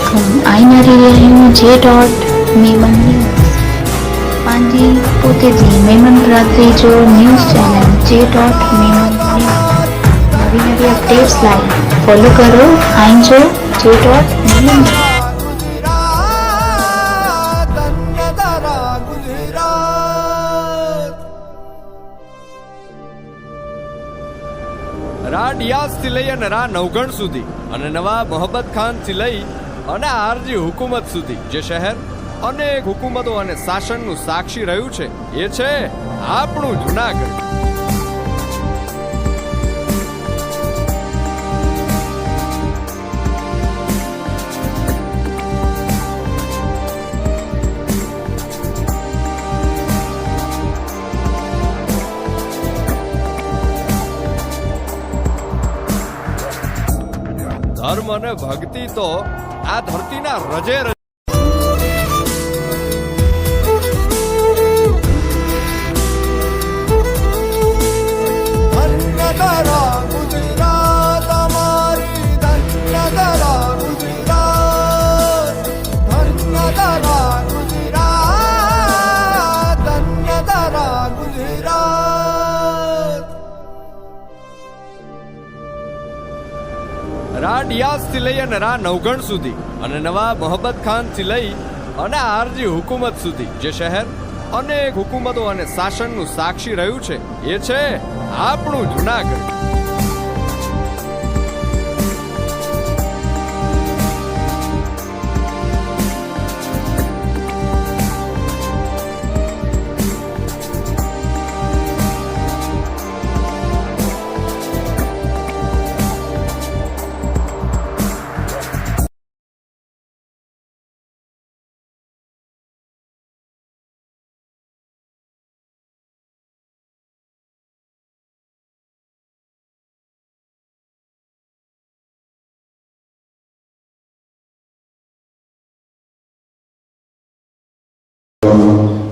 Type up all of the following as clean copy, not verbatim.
वालेकुम आईना रही हूँ J.मेमन न्यूज़ पंहिंजी पोते जी मेमन बरादरी जो न्यूज़ चैनल J.मेमन न्यूज़ नवी नवी अपडेट्स लाइ फॉलो करो आइजो J.मेमन રા ડિયાઝથી લઈ અને રા નવગણ સુધી અને નવા મોહબ્બત ખાનથી લઈ અને આરજી હુકુમત સુધી જે શહેર અનેક હુકુમતો અને શાસનનું સાક્ષી રહ્યું છે એ છે આપણું જૂનાગઢ. ધર્મ અને ભક્તિ તો આ ધરતીના રજે રા ડિયાઝથી લઈ અને રા નવગણ સુધી અને નવા મોહબ્બત ખાનથી લઈ અને આરજી હુકુમત સુધી જે શહેર અનેક હુકુમતો અને શાસનનું સાક્ષી રહ્યું છે એ છે આપણું જૂનાગઢ.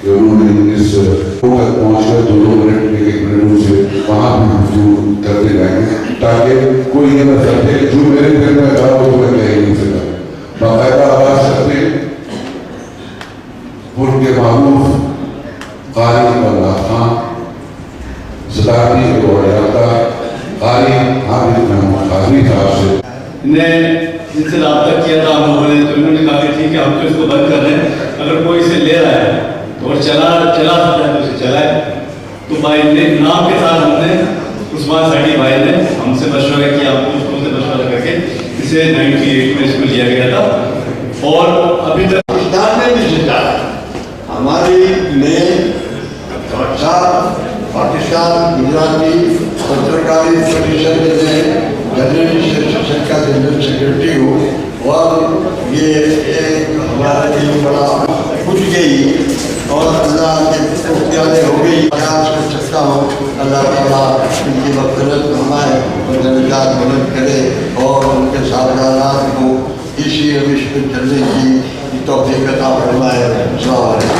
कि उन्होंने इस तक पहुंचकर 2 मिनट में 1 मिनट से वहां भी हुजूर करते जाएंगे ताकि कोई ये न समझे जो मेरे दिल में था वो मैं कह ही नहीं सका. बाकायदा आवाज करते उनके मामूफ कारी बल्ला खान सदाती गोड़ियाता कारी हामिद महमूद काजी साहब से ने जिनसे रब्ता किया था हम लोगों ने, तो उन्होंने कहा कि ठीक है हम तो इसको बंद कर रहे हैं, अगर कोई इसे ले रहा है तो और चला सकता है तो इसे चलाए. तो भाई ने नाम के साथ हमने उस्मान साड़ी भाई ने हमसे मशवरा किया, आप दोस्तों से मशवरा करके इसे 98 में इसको लिया गया था और अभी तक पाकिस्तान में भी जीता है. हमारी ने पाकिस्तान गुजराती पत्रकारी परिषद में जनरल सेक्शन का जनरल सेक्रेटरी हूँ और ये एक हमारा दिल बड़ा खुश गई और अल्लाह के प्यारे हो गई. प्रयास कर सकता हूँ अल्लाह ताला इनकी मग़फ़िरत फरमाए और दर्जात बुलंद करे और उनके साथीदार को इसी रविश पर चलने की तौफ़ीक़ अता फरमाए. अस्सलाम वालेकुम.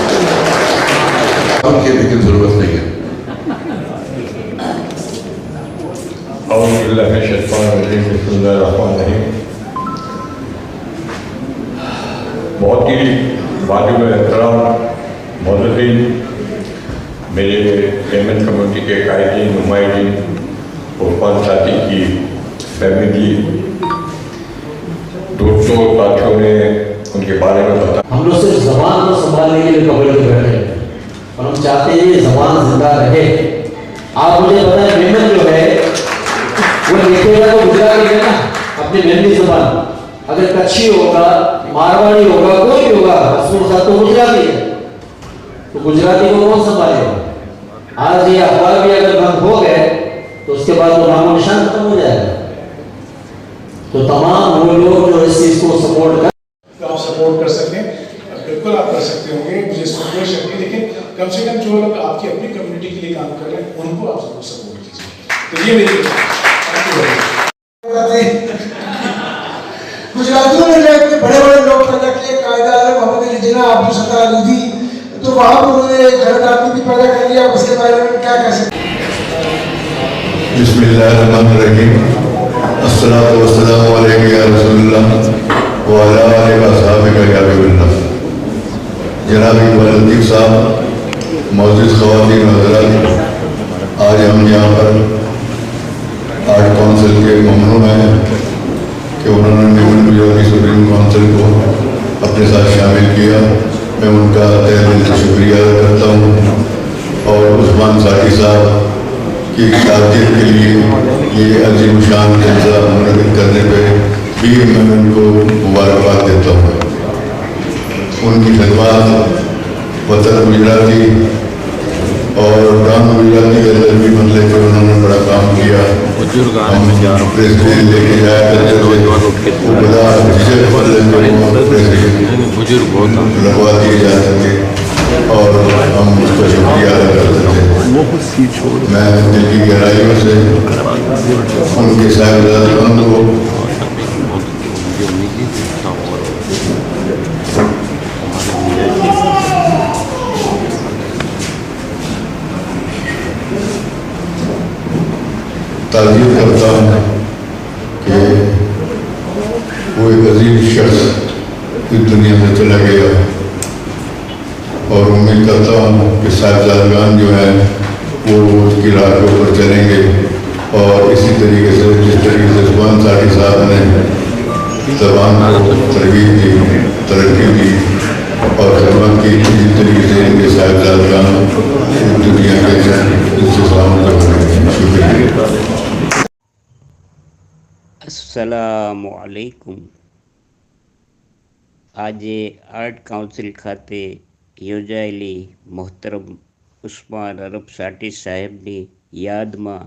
उनके भी जरूरत नहीं है. बहुत ही वाजिब एहतराम मौजूदीन मेरे मेमन कम्युनिटी के कायदीन नुमाइंदीन उर्फान साथी की फैमिली दोस्तों साथियों ने उनके बारे में बताया. हम लोग सिर्फ ज़बान को संभालने के लिए कब्र में बैठे हैं और हम चाहते हैं ये ज़बान जिंदा रहे. आप मुझे बताएं मेमन जो है वो लिखेगा तो गुजराती है ना, अपनी मेमनी ज़बान. अगर कच्छी होगा, मारवाड़ी होगा, कोई भी होगा, उसमें तो गुजराती है, तो गुजराती को कौन संभालेगा? आज ये अखबार भी अगर बंद हो गए तो उसके बाद वो नामो निशान खत्म हो जाएगा. तो तमाम वो लोग जो इस चीज़ को सपोर्ट कर आप सपोर्ट कर सकें, बिल्कुल आप कर सकते होंगे, मुझे इसमें शक नहीं, लेकिन कम से कम जो लोग आपकी अपनी कम्युनिटी के लिए काम कर रहे हैं उनको आप जरूर सपोर्ट कीजिए. तो ये मेरी गुजरातियों ने जो इतने बड़े बड़े लोग पैदा किए, कायदा मोहम्मद अली जिन्ना, अब्दुल सत्तार अली दी, तो वहाँ पर उन्होंने एक गलत आदमी भी पैदा कर लिया. उसके बारे में क्या कह सकते हैं? बिस्मिल्लाहिर्रहमानिर्रहीम. अस्सलातु वस्सलामु अलैका या रसूलल्लाह. वाले का क्या बिल्ला जनाब इकबाल लतीफ़ साहब, मौजूद ख़वातीन हज़रात, आज हम यहाँ पर आर्ट काउंसिल के ममनून हैं कि उन्होंने मेमन गुजराती सुप्रीम काउंसिल को अपने साथ शामिल किया। मैं उनका तहे दिल से शुक्रिया अदा करता हूँ और उस्मान साकी साहब की ताक़ीद के लिए ये अजीम शान जलसा मुनक़िद करने पर भी मैं उनको मुबारकबाद देता हूँ। उनकी खिदमत वतन गुजराती और गांव गुजराती के अंदर भी मतलब कि उन्होंने बड़ा काम किया। हम प्रेस बिल लेके जाया करते थे, वो बड़ा झिझक बुजुर्ग लगवा दिए जाते थे और हम उसका शुक्रिया अदा करते थे। मैं दिल की गहराइयों से उनके साहिबजादों को ताज़ीम करता हूँ कि वो एक अजीम शख्स इस दुनिया से चला गया और उम्मीद करता हूँ कि साहिबजादगान जो है वो उसकी राह के ऊपर चलेंगे और इसी तरीके से जिस तरीके से उस्मान साकी साहब ने ज़बान को तरगीब दी, तरक्की दी और खिदमत की, इसी तरीके से इनके साहिबजादगान दुनिया के इंतज़ाम करेंगे। शुक्रिया। अस्सलामुअलैकुम। આજે આર્ટ કાઉન્સિલ ખાતે યોજાયેલી મોહતરમ ઉસ્માન અરબ સાટી સાહેબની યાદમાં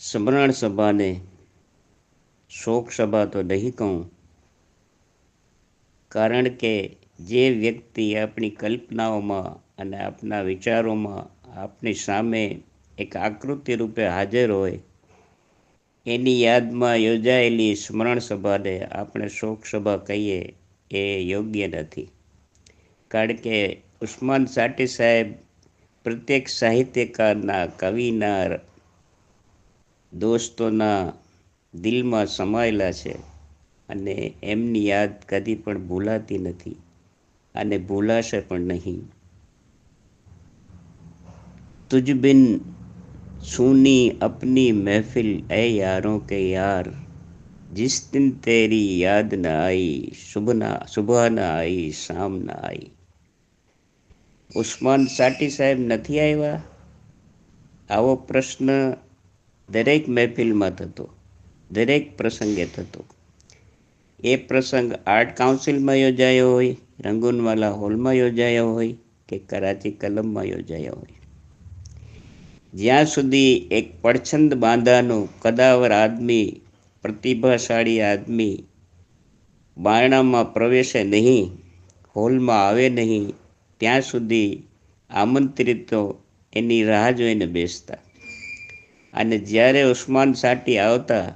સ્મરણ સભાને શોક સભા તો નહીં કહું, કારણ કે જે વ્યક્તિ આપણી કલ્પનાઓમાં અને આપણા વિચારોમાં આપણી સામે એક આકૃતિ રૂપે હાજર હોય એની યાદમાં યોજાયેલી સ્મરણ સભાને આપણે શોક સભા કહીએ એ યોગ્ય નથી. કારણ કે ઉસ્માન સાટી સાહેબ પ્રત્યેક સાહિત્યકારના, કવિના, દોસ્તોના દિલમાં સમાયેલા છે અને એમની યાદ કદી પણ ભૂલાતી નથી અને ભૂલાશે પણ નહીં. तुझ बिन सुनी अपनी महफिल ए यारों के यार, जिस दिन तेरी याद न आई सुबह न आई शाम न आई. ઉસ્માન સાટી સાહેબ નથી આવ્યા? આવો પ્રશ્ન દરેક મહેફિલમાં થતો, દરેક પ્રસંગે થતો. એ પ્રસંગ આર્ટ કાઉન્સિલમાં યોજાયો હોય, રંગૂનવાલા હોલમાં યોજાયો હોય કે કરાચી કલમમાં યોજાયો હોય. જ્યાં સુધી એક પડછંદ બાંધાનો કદાવર આદમી, પ્રતિભાશાળી આદમી બારણામાં પ્રવેશે નહીં, હોલમાં આવે નહીં, ત્યાં સુધી આમંત્રિતો એની રાહ જોઈને બેસતા. અને જ્યારે ઉસ્માન સાટી આવતા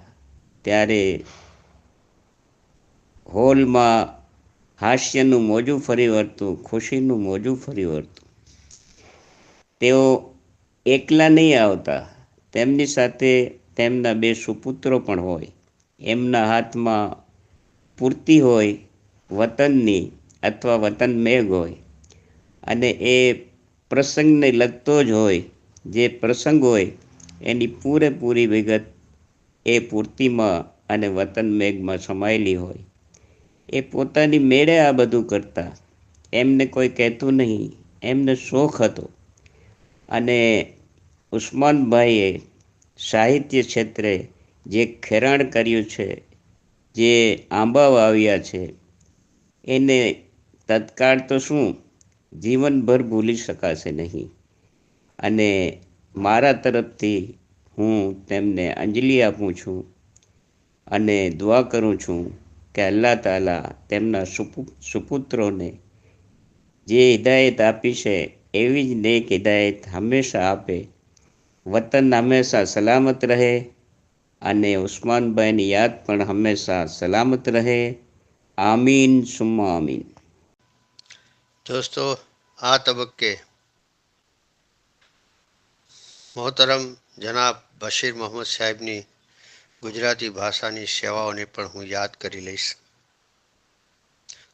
ત્યારે હોલમાં હાસ્યનું મોજું ફરી વળતું, ખુશીનું મોજું ફરી વળતું. તેઓ એકલા નહીં આવતા, તેમની સાથે તેમના બે સુપુત્રો પણ હોય. એમના હાથમાં પૂર્તિ હોય વતનની અથવા વતન મેઘ હોય અને એ પ્રસંગને લગતો જ હોય. જે પ્રસંગ હોય એની પૂરેપૂરી વિગત એ પૂર્તિમાં અને વતન મેઘમાં સમાયેલી હોય. એ પોતાની મેળે આ બધું કરતા, એમને કોઈ કહેતું નહીં, એમને શોખ હતો. અને ઉસ્માનભાઈએ સાહિત્ય ક્ષેત્રે જે ખેરાણ કર્યું છે, જે આંબા વાવ્યા છે, એને તત્કાળ તો શું જીવનભર ભૂલી શકાશે નહીં. અને મારા તરફથી હું તેમને અંજલિ આપું છું અને દુઆ કરું છું કે અલ્લાહ તાલા તેમના સુપુત્રોને જે હિદાયત આપી છે એવી જ નેક હિદાયત હંમેશા આપે. વતન હંમેશા સલામત રહે અને ઉસ્માનભાઈની યાદ પણ હંમેશા સલામત રહે. આમીન સુમ્મા આમીન. दोस्तों, आ तबक्के मोहतरम जनाब बशीर मोहम्मद साहबनी ગુજરાતી ભાષાની સેવાઓને પણ હું યાદ કરી લઈશ.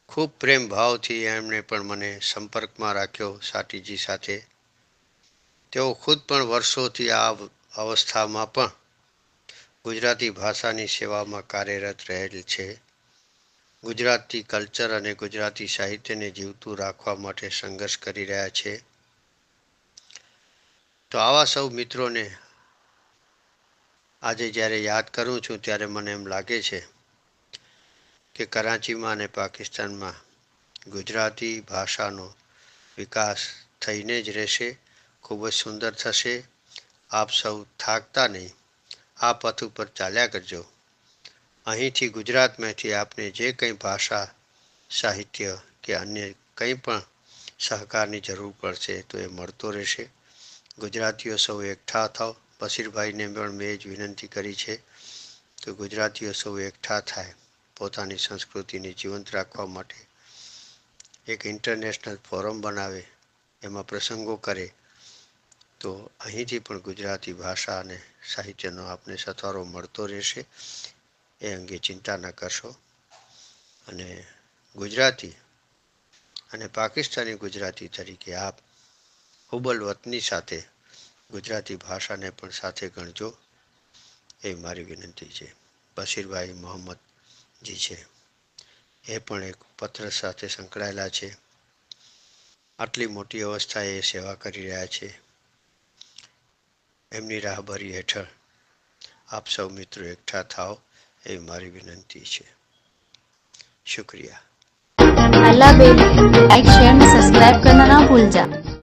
ખૂબ પ્રેમ ભાવથી એમણે પણ મને સંપર્કમાં રાખ્યો સાટીજી સાથે. તેઓ ખુદ પણ વર્ષોથી આ અવસ્થામાં પણ ગુજરાતી ભાષાની સેવામાં કાર્યરત રહેલ છે. ગુજરાતી કલ્ચર અને ગુજરાતી સાહિત્યને જીવતું રાખવા માટે સંઘર્ષ કરી રહ્યા છે. તો આવા સૌ મિત્રોને આજે જ્યારે યાદ કરું છું ત્યારે મને એમ લાગે છે કે કરાચીમાં અને પાકિસ્તાનમાં ગુજરાતી ભાષાનો વિકાસ થઈને જ રહેશે, ખૂબ જ સુંદર થશે. આપ સૌ થાકતા નહીં, આ પથ ઉપર ચાલ્યા કરજો. અહીંથી ગુજરાતમાંથી આપને જે કંઈ ભાષા સાહિત્ય કે અન્ય કંઈ પણ સહકારની જરૂર પડશે તો એ મળતો રહેશે. ગુજરાતીઓ સૌ એકઠા થાવ. બશીરભાઈને પણ મેં જ વિનંતી કરી છે કે ગુજરાતીઓ સૌ એકઠા થાય, પોતાની સંસ્કૃતિને જીવંત રાખવા માટે એક ઇન્ટરનેશનલ ફોરમ બનાવે, એમાં પ્રસંગો કરે, તો અહીંથી પણ ગુજરાતી ભાષા અને સાહિત્યનો આપને સથવારો મળતો રહેશે. એ અંગે ચિંતા ન કરશો. અને ગુજરાતી અને પાકિસ્તાની ગુજરાતી તરીકે આપ હુબલ વતની સાથે ગુજરાતી ભાષાને પણ સાથે ગણજો, એ મારી વિનંતી છે. બશીરભાઈ મોહમ્મદજી છે, એ પણ એક પત્ર સાથે સંકળાયેલા છે. આટલી મોટી અવસ્થાએ એ સેવા કરી રહ્યા છે. એમની રાહબરી હેઠળ આપ સૌ મિત્રો એકઠા થાઓ, એ મારી વિનંતી છે. शुक्रिया. अल्लाह बेल लाइक शेयर में सब्सक्राइब करना ना भूल जा.